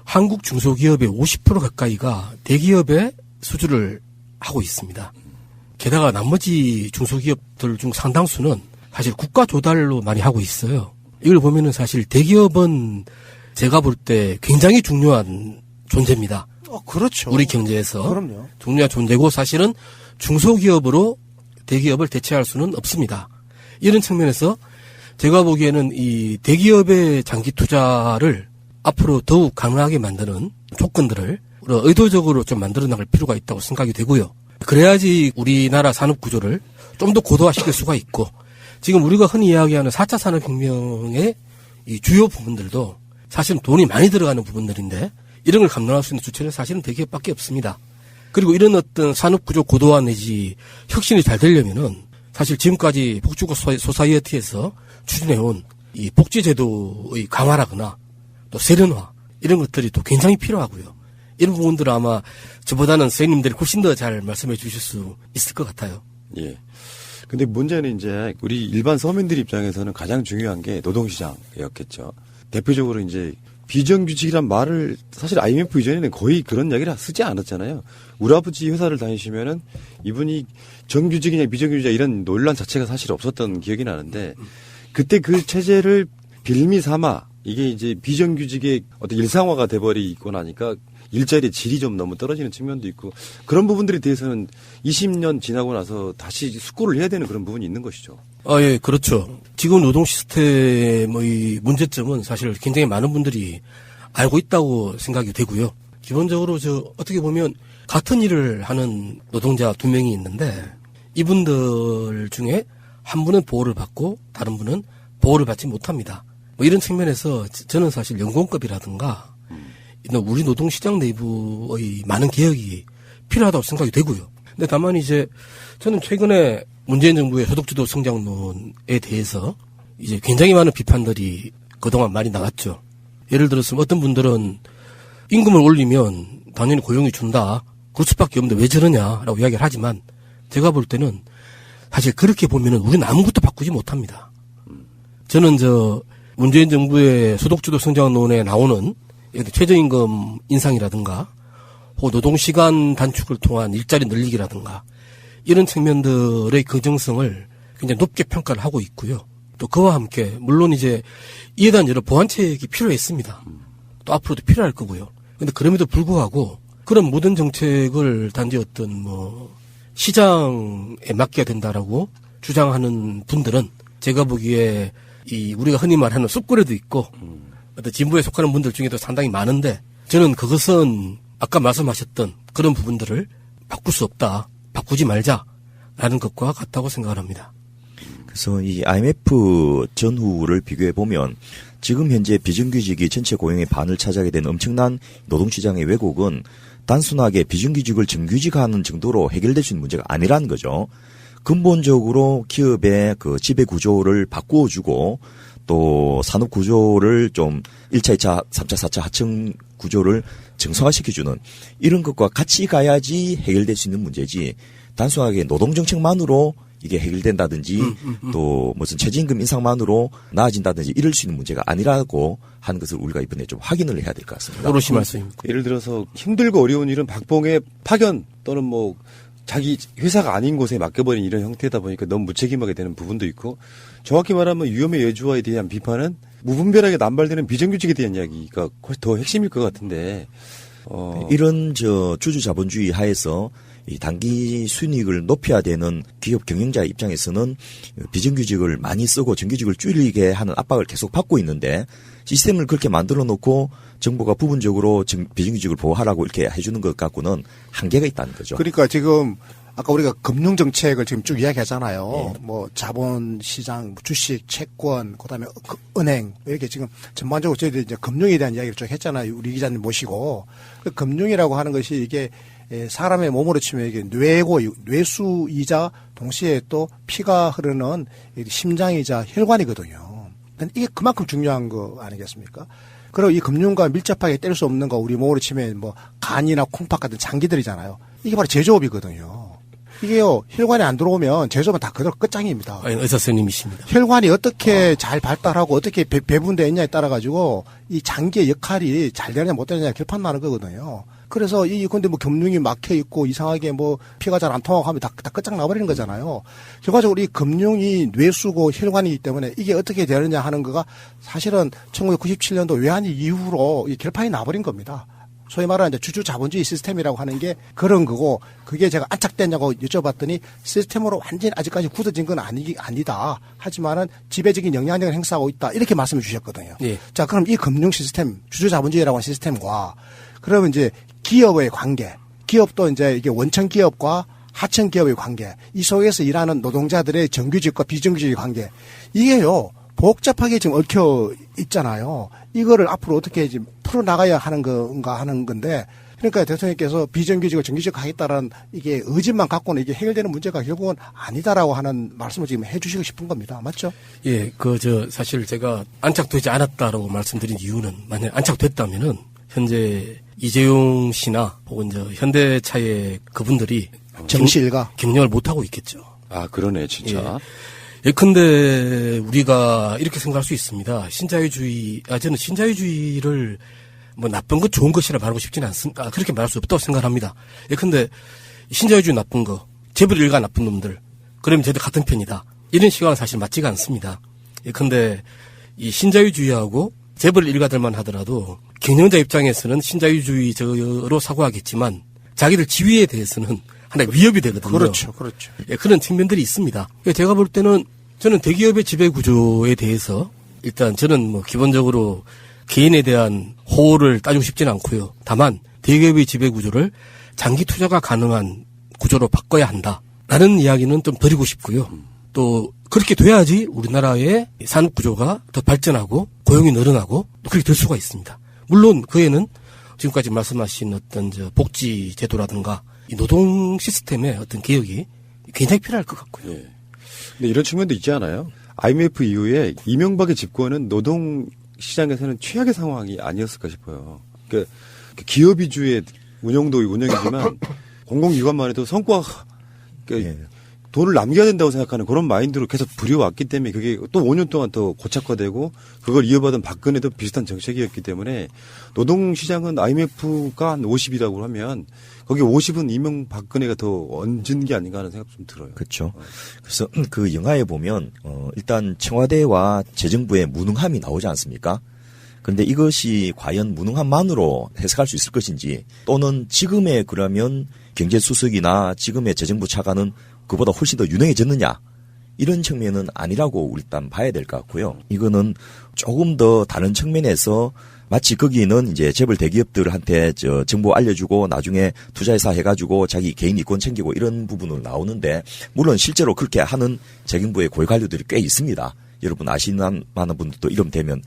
한국 중소기업의 50% 가까이가 대기업의 수주를 하고 있습니다. 게다가 나머지 중소기업들 중 상당수는 사실 국가 조달로 많이 하고 있어요. 이걸 보면은 사실 대기업은 제가 볼 때 굉장히 중요한 존재입니다. 그렇죠. 우리 경제에서. 그럼요. 중요한 존재고 사실은 중소기업으로 대기업을 대체할 수는 없습니다. 이런 측면에서 제가 보기에는 이 대기업의 장기 투자를 앞으로 더욱 가능하게 만드는 조건들을 의도적으로 좀 만들어 나갈 필요가 있다고 생각이 되고요. 그래야지 우리나라 산업 구조를 좀 더 고도화시킬 수가 있고 지금 우리가 흔히 이야기하는 4차 산업혁명의 이 주요 부분들도 사실은 돈이 많이 들어가는 부분들인데 이런 걸 감당할 수 있는 주체는 사실은 대기업밖에 없습니다. 그리고 이런 어떤 산업구조 고도화 내지 혁신이 잘 되려면은 사실 지금까지 복지국 소사이어티에서 추진해온 이 복지제도의 강화라거나 또 세련화 이런 것들이 또 굉장히 필요하고요. 이런 부분들은 아마 저보다는 선생님들이 훨씬 더 잘 말씀해 주실 수 있을 것 같아요. 예. 근데 문제는 이제 우리 일반 서민들 입장에서는 가장 중요한 게 노동시장이었겠죠. 대표적으로 이제 비정규직이란 말을 사실 IMF 이전에는 거의 그런 이야기를 쓰지 않았잖아요. 우리 아버지 회사를 다니시면은 이분이 정규직이냐 비정규직이냐 이런 논란 자체가 사실 없었던 기억이 나는데 그때 그 체제를 빌미 삼아 이게 이제 비정규직의 어떤 일상화가 돼버리고 나니까 일자리의 질이 좀 너무 떨어지는 측면도 있고 그런 부분들에 대해서는 20년 지나고 나서 다시 숙고를 해야 되는 그런 부분이 있는 것이죠. 예, 그렇죠. 지금 노동 시스템의 문제점은 사실 굉장히 많은 분들이 알고 있다고 생각이 되고요. 기본적으로 어떻게 보면 같은 일을 하는 노동자 2명이 있는데 이분들 중에 한 분은 보호를 받고 다른 분은 보호를 받지 못합니다. 이런 측면에서 저는 사실 연공급이라든가 우리 노동시장 내부의 많은 개혁이 필요하다고 생각이 되고요. 근데 다만 이제 저는 최근에 문재인 정부의 소득주도 성장론에 대해서 이제 굉장히 많은 비판들이 그동안 많이 나왔죠. 예를 들어서 어떤 분들은 임금을 올리면 당연히 고용이 준다. 그럴 수밖에 없는데 왜 저러냐라고 이야기를 하지만 제가 볼 때는 사실 그렇게 보면은 우리는 아무것도 바꾸지 못합니다. 저는 문재인 정부의 소득주도 성장론에 나오는 최저임금 인상이라든가 혹은 노동시간 단축을 통한 일자리 늘리기라든가 이런 측면들의 긍정성을 굉장히 높게 평가를 하고 있고요. 또 그와 함께 물론 이제 이에 대한 여러 보완책이 필요했습니다. 또 앞으로도 필요할 거고요. 근데 그럼에도 불구하고 그런 모든 정책을 단지 어떤 시장에 맡겨야 된다라고 주장하는 분들은 제가 보기에 우리가 흔히 말하는 쑥고래도 있고 어떤 진보에 속하는 분들 중에도 상당히 많은데 저는 그것은 아까 말씀하셨던 그런 부분들을 바꿀 수 없다. 바꾸지 말자라는 것과 같다고 생각을 합니다. 그래서 이 IMF 전후를 비교해 보면 지금 현재 비정규직이 전체 고용의 반을 차지하게 된 엄청난 노동시장의 왜곡은 단순하게 비정규직을 정규직화하는 정도로 해결될 수 있는 문제가 아니라는 거죠. 근본적으로 기업의 그 지배 구조를 바꾸어주고 또 산업 구조를 좀 1차, 2차, 3차, 4차 하청 구조를 정상화시켜주는 이런 것과 같이 가야지 해결될 수 있는 문제지 단순하게 노동정책만으로 이게 해결된다든지 또 무슨 최저임금 인상만으로 나아진다든지 이럴 수 있는 문제가 아니라고 하는 것을 우리가 이번에 좀 확인을 해야 될 것 같습니다. 오롯이 말씀입니다. 예를 들어서 힘들고 어려운 일은 박봉의 파견 또는 자기 회사가 아닌 곳에 맡겨버린 이런 형태다 보니까 너무 무책임하게 되는 부분도 있고 정확히 말하면 위험의 외주화에 대한 비판은 무분별하게 남발되는 비정규직에 대한 이야기가 더 핵심일 것 같은데 이런 주주 자본주의 하에서 이 단기 순이익을 높여야 되는 기업 경영자 입장에서는 비정규직을 많이 쓰고 정규직을 줄이게 하는 압박을 계속 받고 있는데 시스템을 그렇게 만들어 놓고 정부가 부분적으로 비정규직을 보호하라고 이렇게 해주는 것 갖고는 한계가 있다는 거죠. 그러니까 지금 아까 우리가 금융정책을 지금 쭉 이야기하잖아요. 자본시장, 주식, 채권, 그다음에 은행 이렇게 지금 전반적으로 저희들이 이제 금융에 대한 이야기를 쭉 했잖아요. 우리 기자님 모시고 금융이라고 하는 것이 이게 사람의 몸으로 치면 이게 뇌수이자 동시에 또 피가 흐르는 심장이자 혈관이거든요. 이게 그만큼 중요한 거 아니겠습니까? 그리고 이 금융과 밀접하게 뗄 수 없는 거 우리 몸으로 치면 간이나 콩팥 같은 장기들이잖아요. 이게 바로 제조업이거든요. 이게요, 혈관이 안 들어오면 제조업은 다 그대로 끝장입니다. 아니, 의사 선생님이십니다. 혈관이 어떻게 잘 발달하고 어떻게 배분되어 있냐에 따라 가지고 이 장기의 역할이 잘 되느냐 못 되느냐 결판 나는 거거든요. 그래서 근데 금융이 막혀 있고 이상하게 피가 잘 안 통하고 하면 다 끝장나버리는 거잖아요. 결과적으로 이 금융이 뇌수고 혈관이기 때문에 이게 어떻게 되느냐 하는 거가 사실은 1997년도 외환위 이후로 이 결판이 나버린 겁니다. 소위 말하는 이제 주주 자본주의 시스템이라고 하는 게 그런 거고 그게 제가 안착됐냐고 여쭤봤더니 시스템으로 완전히 아직까지 굳어진 건 아니다. 하지만은 지배적인 영향력을 행사하고 있다. 이렇게 말씀해 주셨거든요. 예. 자, 그럼 이 금융 시스템, 주주 자본주의라고 하는 시스템과 그러면 이제 기업의 관계, 기업도 이제 이게 원천 기업과 하청 기업의 관계, 이 속에서 일하는 노동자들의 정규직과 비정규직의 관계, 이게요, 복잡하게 지금 얽혀 있잖아요. 이거를 앞으로 어떻게 지금 풀어나가야 하는 건가 하는 건데, 그러니까 대통령께서 비정규직을 정규직 하겠다라는 이게 의지만 갖고는 이게 해결되는 문제가 결국은 아니다라고 하는 말씀을 지금 해 주시고 싶은 겁니다. 맞죠? 예, 사실 제가 안착되지 않았다라고 말씀드린 이유는 만약 안착됐다면은 현재 이재용 씨나 혹은 현대차의 그분들이 정시일가 경영을 못하고 있겠죠. 아, 그러네, 진짜. 예컨대 우리가 이렇게 생각할 수 있습니다. 저는 신자유주의를 나쁜 것 좋은 것이라 말하고 싶지는 않습니다. 그렇게 말할 수 없다고 생각합니다. 예컨대 신자유주의 나쁜 거, 재벌 일가 나쁜 놈들, 그러면 저희들 같은 편이다. 이런 시각은 사실 맞지가 않습니다. 예컨대 이 신자유주의하고 재벌 일가들만 하더라도 경영자 입장에서는 신자유주의로 사고하겠지만 자기들 지위에 대해서는 하나의 위협이 되거든요. 그렇죠. 예, 그런 측면들이 있습니다. 제가 볼 때는 저는 대기업의 지배 구조에 대해서 일단 저는 기본적으로 개인에 대한 호를 따지고 싶지는 않고요. 다만 대기업의 지배 구조를 장기 투자가 가능한 구조로 바꿔야 한다라는 이야기는 좀 드리고 싶고요. 또 그렇게 돼야지 우리나라의 산업 구조가 더 발전하고 고용이 늘어나고 그렇게 될 수가 있습니다. 물론 그에는 지금까지 말씀하신 어떤 복지 제도라든가 이 노동 시스템의 어떤 개혁이 굉장히 필요할 것 같고요. 예. 근데 이런 측면도 있지 않아요? IMF 이후에 이명박의 집권은 노동 시장에서는 최악의 상황이 아니었을까 싶어요. 그러니까 기업 위주의 운영이지만 공공기관만 해도 성과가 그러니까 예. 돈을 남겨야 된다고 생각하는 그런 마인드로 계속 부려왔기 때문에 그게 또 5년 동안 더 고착화되고 그걸 이어받은 박근혜도 비슷한 정책이었기 때문에 노동시장은 IMF가 한 50이라고 하면 거기 50은 이명박근혜가 더 얹은 게 아닌가 하는 생각 좀 들어요. 그렇죠. 그래서 그 영화에 보면 일단 청와대와 재정부의 무능함이 나오지 않습니까? 그런데 이것이 과연 무능함만으로 해석할 수 있을 것인지 또는 지금의 그러면 경제수석이나 지금의 재정부 차관은 그보다 훨씬 더 유능해졌느냐 이런 측면은 아니라고 일단 봐야 될 것 같고요. 이거는 조금 더 다른 측면에서 마치 거기는 이제 재벌 대기업들한테 정보 알려주고 나중에 투자회사 해가지고 자기 개인 이권 챙기고 이런 부분으로 나오는데 물론 실제로 그렇게 하는 재경부의 고위 관료들이 꽤 있습니다. 여러분 아시는 많은 분들도 이름 대면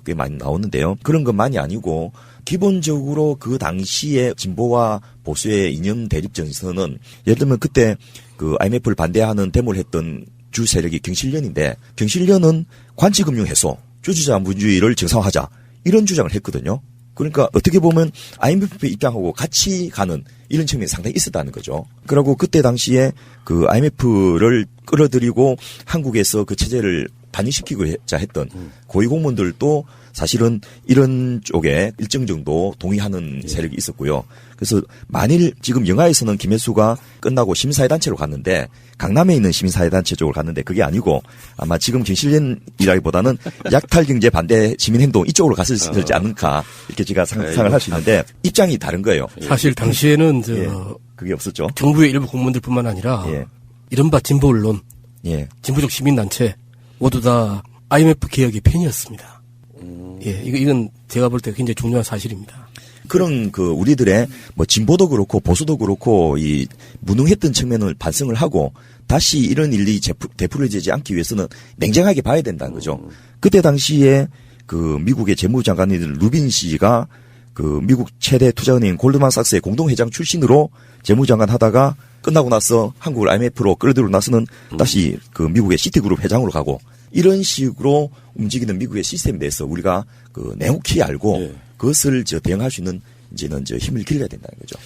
꽤 많이 나오는데요. 그런 것만이 아니고 기본적으로 그 당시에 진보와 보수의 이념 대립전선은 예를 들면 그때 그 IMF를 반대하는 데모를 했던 주 세력이 경실련인데 경실련은 관치금융 해소, 주주자본주의를 정상화하자 이런 주장을 했거든요. 그러니까 어떻게 보면 IMF 입장하고 같이 가는 이런 측면이 상당히 있었다는 거죠. 그리고 그때 당시에 그 IMF를 끌어들이고 한국에서 그 체제를 단일시키고자 했던 고위공무원들도 사실은 이런 쪽에 일정 정도 동의하는 세력이 있었고요. 그래서 만일 지금 영화에서는 김혜수가 끝나고 시민사회단체로 갔는데 강남에 있는 시민사회단체 쪽으로 갔는데 그게 아니고 아마 지금 경실련이라기보다는 약탈경제 반대 시민행동 이쪽으로 갔을지 않을까 이렇게 제가 상상을 할 수 있는데 입장이 다른 거예요. 사실 당시에는 그게 없었죠. 정부의 일부 공무원들뿐만 아니라 예. 이른바 진보 언론, 예. 진보적 시민단체 모두 다 IMF 개혁의 팬이었습니다. 예, 이건 제가 볼 때 굉장히 중요한 사실입니다. 그런 그 우리들의 뭐 진보도 그렇고 보수도 그렇고 이 무능했던 측면을 반성을 하고 다시 이런 일이 되풀이되지 않기 위해서는 냉정하게 봐야 된다는 거죠. 그때 당시에 그 미국의 재무장관인 루빈 씨가 그 미국 최대 투자은행 골드만삭스의 공동회장 출신으로 재무장관 하다가 끝나고 나서 한국을 IMF로 끌어들이고 나서는 다시 그 미국의 시티그룹 회장으로 가고 이런 식으로 움직이는 미국의 시스템에 대해서 우리가 그 냉혹히 알고 예. 그것을 대응할 수 있는 이제는 힘을 길러야 된다는 거죠.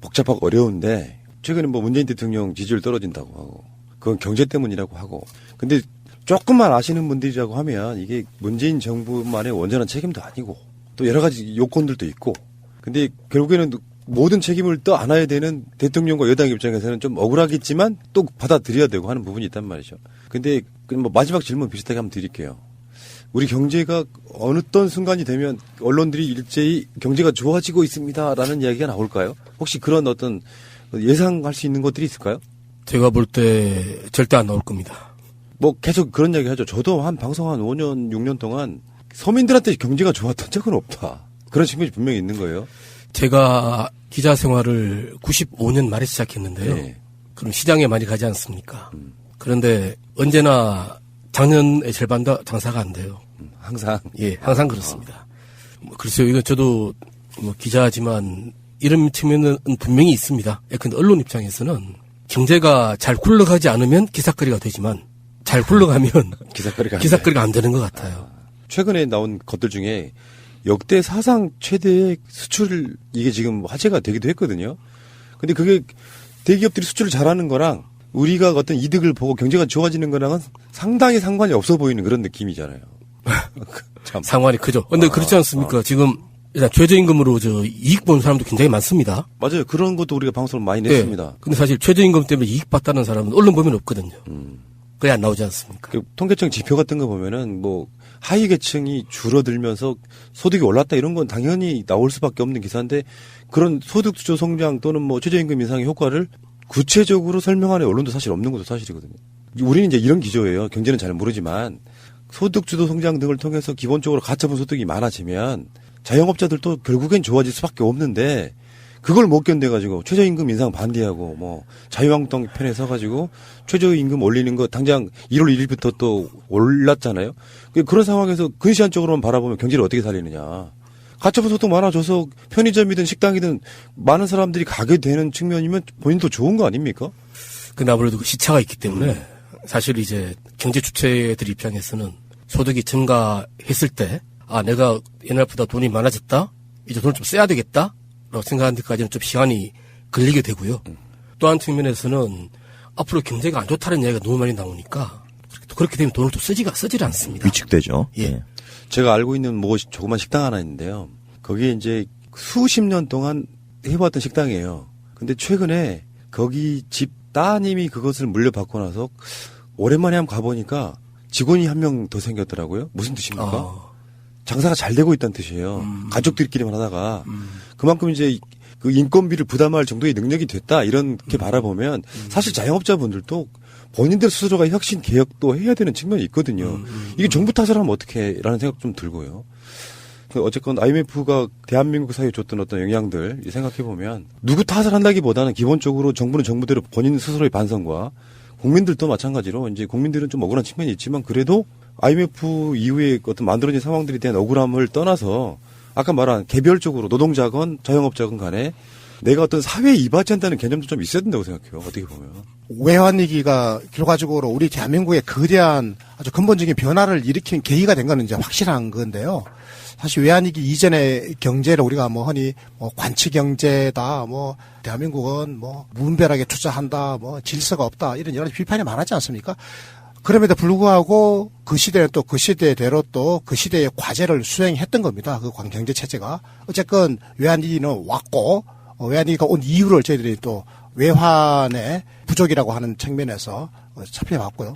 복잡하고 어려운데 최근에 뭐 문재인 대통령 지지율 떨어진다고 하고 그건 경제 때문이라고 하고 근데 조금만 아시는 분들이라고 하면 이게 문재인 정부만의 온전한 책임도 아니고 또 여러 가지 요건들도 있고 근데 결국에는 모든 책임을 또 안아야 되는 대통령과 여당 입장에서는 좀 억울하겠지만 또 받아들여야 되고 하는 부분이 있단 말이죠. 근데 뭐 마지막 질문 비슷하게 한번 드릴게요. 우리 경제가 어느 순간이 되면 언론들이 일제히 경제가 좋아지고 있습니다라는 이야기가 나올까요? 혹시 그런 어떤 예상할 수 있는 것들이 있을까요? 제가 볼 때 절대 안 나올 겁니다. 뭐 계속 그런 이야기 하죠. 저도 방송 한 5년, 6년 동안 서민들한테 경제가 좋았던 적은 없다. 그런 측면이 분명히 있는 거예요. 제가 기자 생활을 95년 말에 시작했는데요. 네. 그럼 시장에 많이 가지 않습니까? 그런데 언제나 작년의 절반도 장사가 안 돼요. 항상. 예, 항상 그렇습니다. 글쎄요, 이건 저도 기자지만 이런 측면은 분명히 있습니다. 근데 언론 입장에서는 경제가 잘 굴러가지 않으면 기사거리가 되지만 잘 굴러가면 기사거리가 안 되는 것 같아요. 최근에 나온 것들 중에 역대 사상 최대의 수출 이게 지금 화제가 되기도 했거든요. 근데 그게 대기업들이 수출을 잘하는 거랑 우리가 어떤 이득을 보고 경제가 좋아지는 거랑은 상당히 상관이 없어 보이는 그런 느낌이잖아요. 참. 상관이 크죠. 근데 그렇지 않습니까? 지금 일단 최저임금으로 이익 보는 사람도 굉장히 많습니다. 맞아요. 그런 것도 우리가 방송을 많이 냈습니다. 네. 근데 사실 최저임금 때문에 이익 봤다는 사람은 언론 보면 없거든요. 그게 안 나오지 않습니까? 그 통계청 지표 같은 거 보면은 뭐 하위 계층이 줄어들면서 소득이 올랐다 이런 건 당연히 나올 수밖에 없는 기사인데 그런 소득 주도 성장 또는 뭐 최저임금 인상의 효과를 구체적으로 설명하는 언론도 사실 없는 것도 사실이거든요. 우리는 이제 이런 기조예요. 경제는 잘 모르지만 소득 주도 성장 등을 통해서 기본적으로 가처분 소득이 많아지면 자영업자들도 결국엔 좋아질 수밖에 없는데 그걸 못 견뎌가지고 최저임금 인상 반대하고 뭐 자유한국당 편에 서가지고 최저임금 올리는 거 당장 1월 1일부터 또 올랐잖아요. 그런 상황에서 근시안적으로만 바라보면 경제를 어떻게 살리느냐. 가처분 소득 많아져서 편의점이든 식당이든 많은 사람들이 가게 되는 측면이면 본인도 좋은 거 아닙니까? 근데 아무래도 그 시차가 있기 때문에 사실 이제 경제 주체들 입장에서는 소득이 증가했을 때, 내가 옛날보다 돈이 많아졌다? 이제 돈을 좀 써야 되겠다? 라고 생각하는 데까지는 좀 시간이 걸리게 되고요. 또 한 측면에서는 앞으로 경제가 안 좋다는 이야기가 너무 많이 나오니까 또 그렇게 되면 돈을 또 쓰질 않습니다. 위축되죠. 예. 제가 알고 있는 조그만 식당 하나 있는데요. 거기에 이제 수십 년 동안 해봤던 식당이에요. 근데 최근에 거기 집 따님이 그것을 물려받고 나서 오랜만에 한번 가보니까 직원이 한 명 더 생겼더라고요. 무슨 뜻입니까? 장사가 잘 되고 있다는 뜻이에요. 가족들끼리만 하다가. 그만큼 이제 그 인건비를 부담할 정도의 능력이 됐다. 이렇게 바라보면 사실 자영업자분들도 본인들 스스로가 혁신 개혁도 해야 되는 측면이 있거든요. 이게 정부 탓을 하면 어떡해 라는 생각 좀 들고요. 어쨌건 IMF가 대한민국 사회에 줬던 어떤 영향들 생각해보면 누구 탓을 한다기보다는 기본적으로 정부는 정부대로 본인 스스로의 반성과 국민들도 마찬가지로 이제 국민들은 좀 억울한 측면이 있지만 그래도 IMF 이후에 어떤 만들어진 상황들에 대한 억울함을 떠나서 아까 말한 개별적으로 노동자건 자영업자건 간에 내가 어떤 사회에 이바지한다는 개념도 좀 있어야 된다고 생각해요. 어떻게 보면. 외환위기가 결과적으로 우리 대한민국의 거대한 아주 근본적인 변화를 일으킨 계기가 된 거는 이제 확실한 건데요. 사실 외환위기 이전의 경제를 우리가 흔히 관치경제다, 대한민국은 무분별하게 투자한다, 질서가 없다, 이런 여러 가지 비판이 많았지 않습니까? 그럼에도 불구하고 그 시대는 또 그 시대대로 또 그 시대의 과제를 수행했던 겁니다. 그 경제 체제가. 어쨌건 외환위기는 왔고, 외환위기가 온 이유를 저희들이 또 외환의 부족이라고 하는 측면에서 살펴봤고요.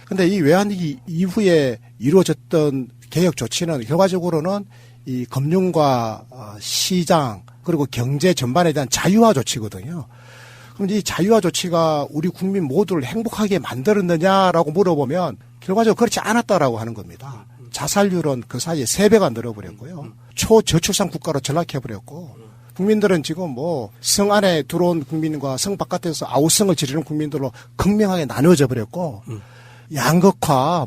근데 이 외환위기 이후에 이루어졌던 개혁 조치는 결과적으로는 이 금융과 시장 그리고 경제 전반에 대한 자유화 조치거든요. 그럼 이 자유화 조치가 우리 국민 모두를 행복하게 만들었느냐라고 물어보면 결과적으로 그렇지 않았다라고 하는 겁니다. 자살률은 그 사이에 3배가 늘어버렸고요. 초저출산 국가로 전락해버렸고 국민들은 지금 성 안에 들어온 국민과 성 바깥에서 아우성을 지르는 국민들로 극명하게 나누어져 버렸고 양극화,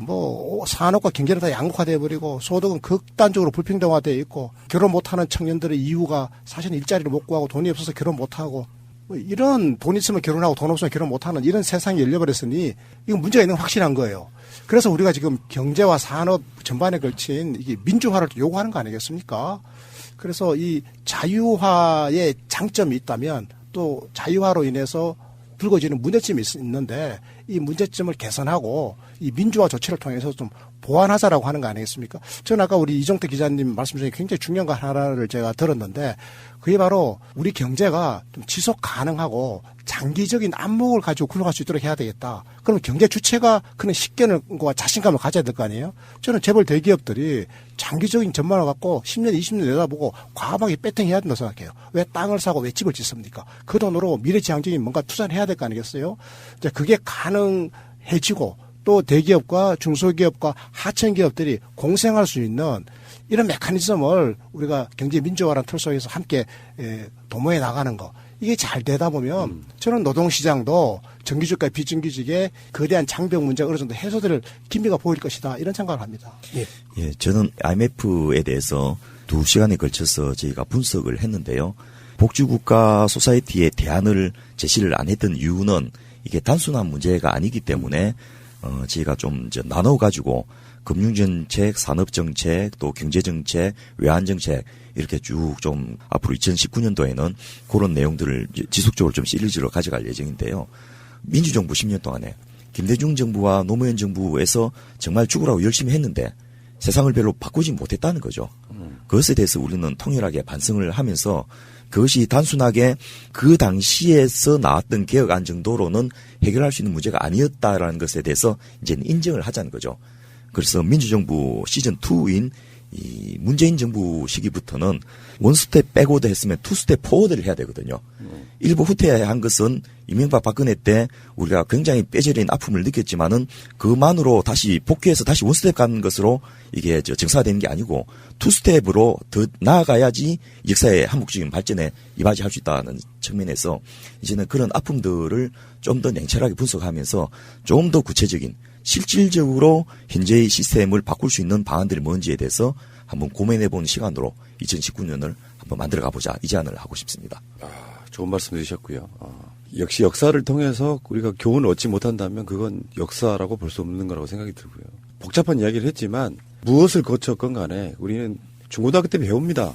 산업과 경제는 다 양극화돼 버리고 소득은 극단적으로 불평등화돼 있고 결혼 못하는 청년들의 이유가 사실 일자리를 못 구하고 돈이 없어서 결혼 못하고 이런 돈 있으면 결혼하고 돈 없으면 결혼 못하는 이런 세상이 열려버렸으니 이건 문제가 있는 건 확실한 거예요. 그래서 우리가 지금 경제와 산업 전반에 걸친 이게 민주화를 요구하는 거 아니겠습니까? 그래서 이 자유화의 장점이 있다면 또 자유화로 인해서 불거지는 문제점이 있는데 이 문제점을 개선하고 이 민주화 조치를 통해서 좀 보완하자라고 하는 거 아니겠습니까? 저는 아까 우리 이정태 기자님 말씀 중에 굉장히 중요한 거 하나를 제가 들었는데 그게 바로 우리 경제가 좀 지속 가능하고 장기적인 안목을 가지고 굴러갈 수 있도록 해야 되겠다. 그럼 경제 주체가 그런 식견과 자신감을 가져야 될 거 아니에요? 저는 재벌 대기업들이 장기적인 전망을 갖고 10년, 20년 내다보고 과감하게 배팅해야 된다고 생각해요. 왜 땅을 사고 왜 집을 짓습니까? 그 돈으로 미래지향적인 뭔가 투자를 해야 될 거 아니겠어요? 이제 그게 가능해지고 또 대기업과 중소기업과 하청기업들이 공생할 수 있는 이런 메커니즘을 우리가 경제 민주화라는 틀 속에서 함께 도모해 나가는 거. 이게 잘 되다 보면 저는 노동시장도 정규직과 비정규직의 거대한 장벽 문제가 어느 정도 해소될 기미가 보일 것이다. 이런 생각을 합니다. 예, 저는 IMF에 대해서 2시간에 걸쳐서 저희가 분석을 했는데요. 복지국가 소사이티의 대안을 제시를 안 했던 이유는 이게 단순한 문제가 아니기 때문에 저희가 좀 나눠가지고 금융정책, 산업정책, 또 경제정책, 외환정책 이렇게 쭉 좀 앞으로 2019년도에는 그런 내용들을 지속적으로 좀 시리즈로 가져갈 예정인데요. 민주정부 10년 동안에 김대중 정부와 노무현 정부에서 정말 죽으라고 열심히 했는데 세상을 별로 바꾸지 못했다는 거죠. 그것에 대해서 우리는 통일하게 반성을 하면서 그것이 단순하게 그 당시에서 나왔던 개혁안 정도로는 해결할 수 있는 문제가 아니었다라는 것에 대해서 이제는 인정을 하자는 거죠. 그래서 민주정부 시즌2인 이 문재인 정부 시기부터는 원스텝 백워드 했으면 투스텝 포워드를 해야 되거든요. 일부 후퇴한 것은 이명박 박근혜 때 우리가 굉장히 뼈저린 아픔을 느꼈지만은 그만으로 다시 복귀해서 다시 원스텝 가는 것으로 이게 정상화되는 게 아니고 투스텝으로 더 나아가야지 역사의 한국적인 발전에 이바지할 수 있다는 측면에서 이제는 그런 아픔들을 좀 더 냉철하게 분석하면서 좀 더 구체적인 실질적으로 현재의 시스템을 바꿀 수 있는 방안들이 뭔지에 대해서 한번 고민해보는 시간으로 2019년을 한번 만들어가 보자 이 제안을 하고 싶습니다. 좋은 말씀 해주셨고요. 역시 역사를 통해서 우리가 교훈을 얻지 못한다면 그건 역사라고 볼 수 없는 거라고 생각이 들고요. 복잡한 이야기를 했지만 무엇을 거쳤건 간에 우리는 중고등학교 때 배웁니다.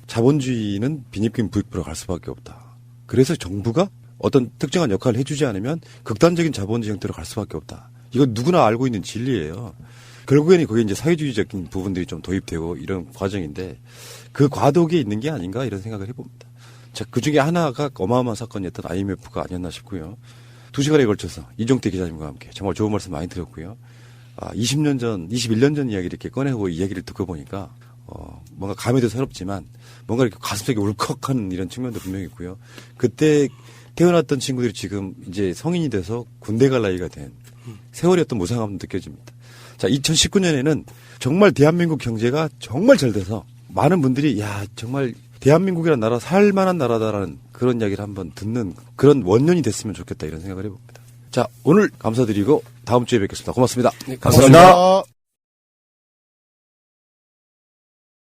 자본주의는 빈입금 부익부로 갈 수밖에 없다. 그래서 정부가 어떤 특정한 역할을 해주지 않으면 극단적인 자본주의 형태로 갈 수밖에 없다. 이건 누구나 알고 있는 진리예요. 결국에는 거기에 이제 사회주의적인 부분들이 좀 도입되고 이런 과정인데 그 과도기에 있는 게 아닌가 이런 생각을 해봅니다. 자, 그 중에 하나가 어마어마한 사건이었던 IMF가 아니었나 싶고요. 2시간에 걸쳐서 이종태 기자님과 함께 정말 좋은 말씀 많이 드렸고요. 20년 전, 21년 전 이야기를 이렇게 꺼내고 이야기를 듣고 보니까 뭔가 감회도 새롭지만 뭔가 이렇게 가슴속에 울컥하는 이런 측면도 분명히 있고요. 그때 태어났던 친구들이 지금 이제 성인이 돼서 군대 갈 나이가 된 세월의 어떤 무상함도 느껴집니다. 자, 2019년에는 정말 대한민국 경제가 정말 잘 돼서 많은 분들이 야, 정말 대한민국이라는 나라 살만한 나라다라는 그런 이야기를 한번 듣는 그런 원년이 됐으면 좋겠다 이런 생각을 해봅니다. 자, 오늘 감사드리고 다음 주에 뵙겠습니다. 고맙습니다. 네, 감사합니다. 고맙습니다.